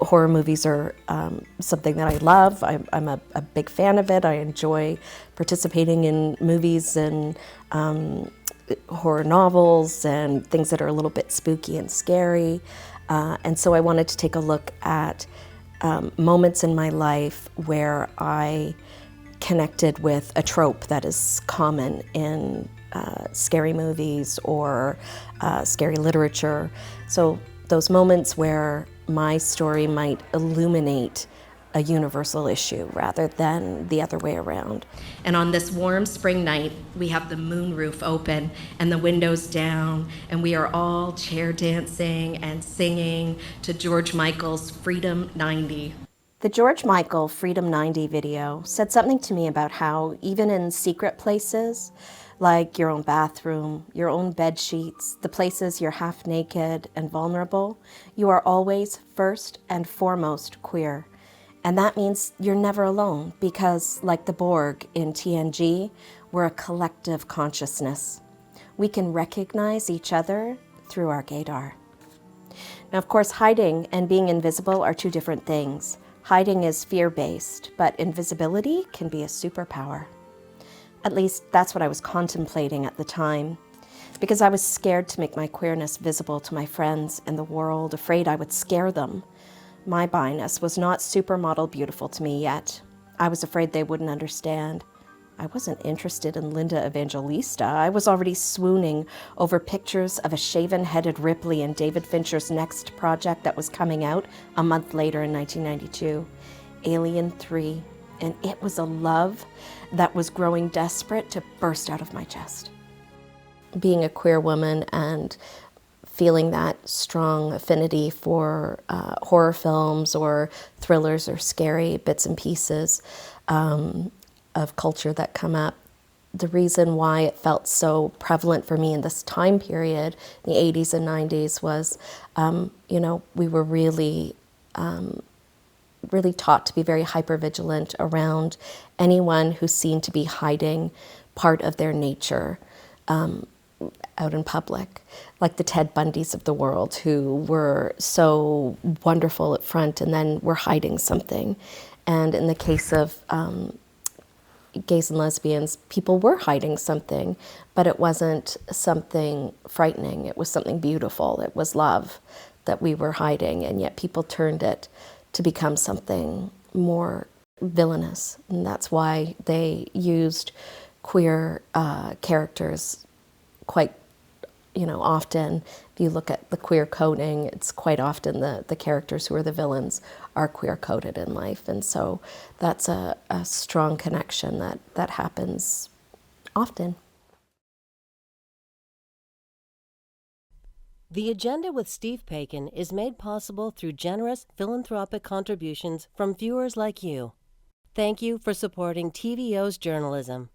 Horror movies are something that I love. I'm a big fan of it. I enjoy participating in movies and horror novels and things that are a little bit spooky and scary. And so I wanted to take a look at moments in my life where I connected with a trope that is common in scary movies or scary literature. So those moments where my story might illuminate a universal issue rather than the other way around. And on this warm spring night, we have the moon roof open and the windows down, and we are all chair dancing and singing to George Michael's Freedom 90. The George Michael Freedom 90 video said something to me about how even in secret places, like your own bathroom, your own bed sheets, the places you're half naked and vulnerable, you are always first and foremost queer. And that means you're never alone because, like the Borg in TNG, we're a collective consciousness. We can recognize each other through our gaydar. Now, of course, hiding and being invisible are two different things. Hiding is fear-based, but invisibility can be a superpower. At least that's what I was contemplating at the time, because I was scared to make my queerness visible to my friends and the world, afraid I would scare them. My bi-ness was not supermodel beautiful to me yet. I was afraid they wouldn't understand. I wasn't interested in Linda Evangelista. I was already swooning over pictures of a shaven-headed Ripley in David Fincher's next project that was coming out a month later in 1992, Alien 3. And it was a love that was growing desperate to burst out of my chest. Being a queer woman and feeling that strong affinity for horror films or thrillers or scary bits and pieces of culture that come up. The reason why it felt so prevalent for me in this time period, the 80s and 90s, was, we were really taught to be very hypervigilant around anyone who seemed to be hiding part of their nature out in public, like the Ted Bundys of the world, who were so wonderful up front and then were hiding something. And in the case of gays and lesbians, people were hiding something, but it wasn't something frightening. It was something beautiful. It was love that we were hiding, and yet people turned it to become something more villainous. And that's why they used queer characters quite often. If you look at the queer coding, it's quite often the characters who are the villains are queer coded in life. And so that's a strong connection that happens often. The Agenda with Steve Paikin is made possible through generous philanthropic contributions from viewers like you. Thank you for supporting TVO's journalism.